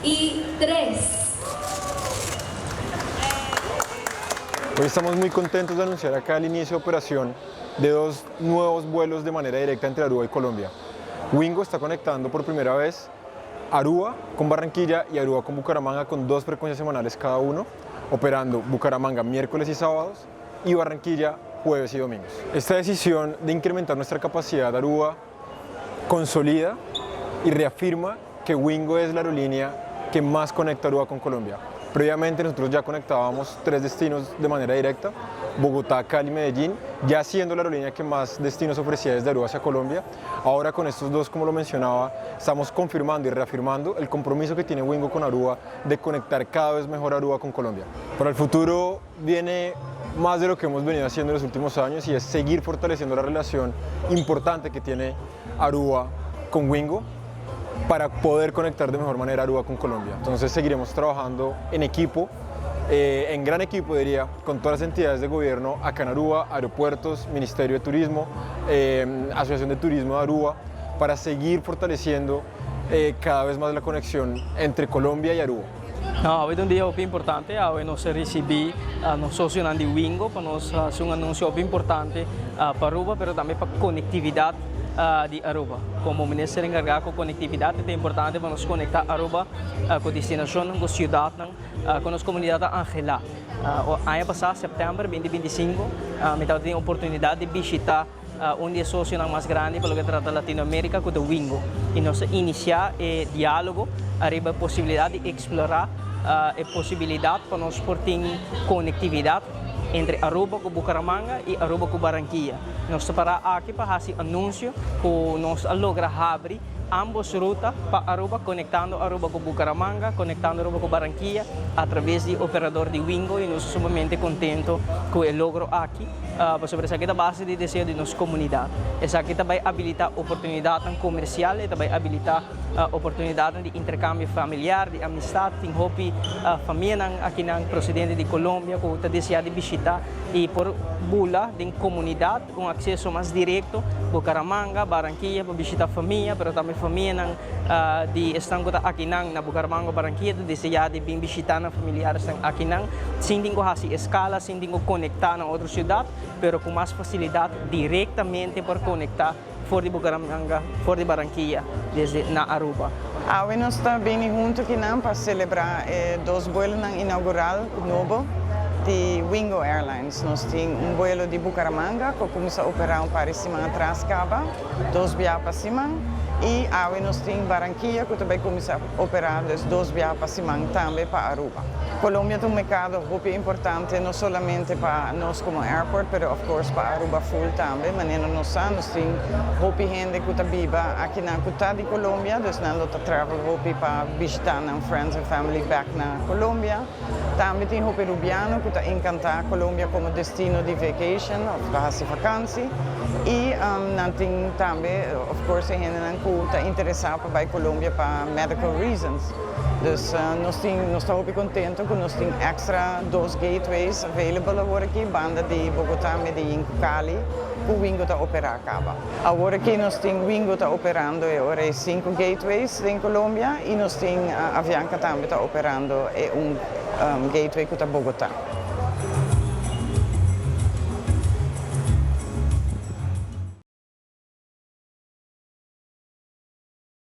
y 3. Hoy estamos muy contentos de anunciar acá el inicio de operación de 2 nuevos vuelos de manera directa entre Aruba y Colombia. Wingo está conectando por primera vez Aruba con Barranquilla y Aruba con Bucaramanga con 2 frecuencias semanales cada uno, operando Bucaramanga miércoles y sábados y Barranquilla jueves y domingos. Esta decisión de incrementar nuestra capacidad de Aruba consolida y reafirma que Wingo es la aerolínea que más conecta Aruba con Colombia. Previamente nosotros ya conectábamos 3 destinos de manera directa, Bogotá, Cali, Medellín, ya siendo la aerolínea que más destinos ofrecía desde Aruba hacia Colombia. Ahora con estos 2, como lo mencionaba, estamos confirmando y reafirmando el compromiso que tiene Wingo con Aruba de conectar cada vez mejor Aruba con Colombia. Para el futuro viene más de lo que hemos venido haciendo en los últimos años y es seguir fortaleciendo la relación importante que tiene Aruba con Wingo para poder conectar de mejor manera Aruba con Colombia. Entonces seguiremos trabajando en equipo, en gran equipo diría, con todas las entidades de gobierno acá en Aruba, aeropuertos, Ministerio de Turismo, Asociación de Turismo de Aruba, para seguir fortaleciendo cada vez más la conexión entre Colombia y Aruba. Hoje é um dia bem importante, hoje nós recebemos no sócio de Wingo para nós fazer anúncio bem importante para Aruba, mas também para a conectividade de Aruba. Como ministro encarregado com conectividade, é importante para nós conectar Aruba com a destinação, com a cidade, com a comunidade Angela. O ano passado, setembro de 2025, eu tive a oportunidade de visitar onde é sócio mais grande para o que trata Latinoamérica, com o Wingo. E nós iniciar o diálogo, arriba a possibilidade de explorar a possibilidade para nós ter conectividade entre Aruba com Bucaramanga e Aruba com Barranquilla. Nós parar aqui para fazer anúncio que nós logra abrir ambas rutas para Aruba, conectando Aruba com Bucaramanga, conectando Aruba com Barranquilla através do operador de Wingo, e nós somos sumamente contentos com o logro aqui, sobre essa base de desejo de nossa comunidade. Essa aqui também habilita oportunidade comercial e também habilita oportunidade de intercâmbio familiar, de amistade, tem hopi família aqui na procedente de Colômbia que está desejando visitar e por bula de comunidade um acesso mais direto Bucaramanga, Barranquilla para visitar a família, mas também família de estão aqui na Bucaramanga, Barranquilla desejando de vir visitar na familiares aqui sem ter que escala, sem ter que conectar na outra cidade, mas com mais facilidade diretamente para conectar fora de Bucaramanga, fora de Barranquilla, desde na Aruba. Hoje nós estamos bem juntos aqui para celebrar 2 vuelos inaugural novo de Wingo Airlines. Nós temos vuelo de Bucaramanga que começa a operar para cima atrás, 2 viagens para cima. E hoje nós temos Barranquilla que também começa a operar 2 viagens para cima também para Aruba. Colômbia tem mercado muito importante, não somente para nós como airport, mas of course para Aruba full também. Mas nós temos muito gente que está viva aqui na cidade de Colômbia, então nós estamos trabalhando para visitar friends and family back na Colômbia. Também tem muito rubiano que está encantado a Colômbia como destino de vacation, ou para fazer vakantie. E nós temos também, of course, gente que está interessado para ir à Colômbia para medical reasons. Dus nós estamos muito contentes que nós temos extra 2 gateways available agora aqui, banda de Bogotá, Medellín, Cali, que o Wingo está operando acaba. Agora aqui nós temos Wingo está operando agora 5 gateways em Colômbia e nós temos Avianca também está operando gateway que está Bogotá.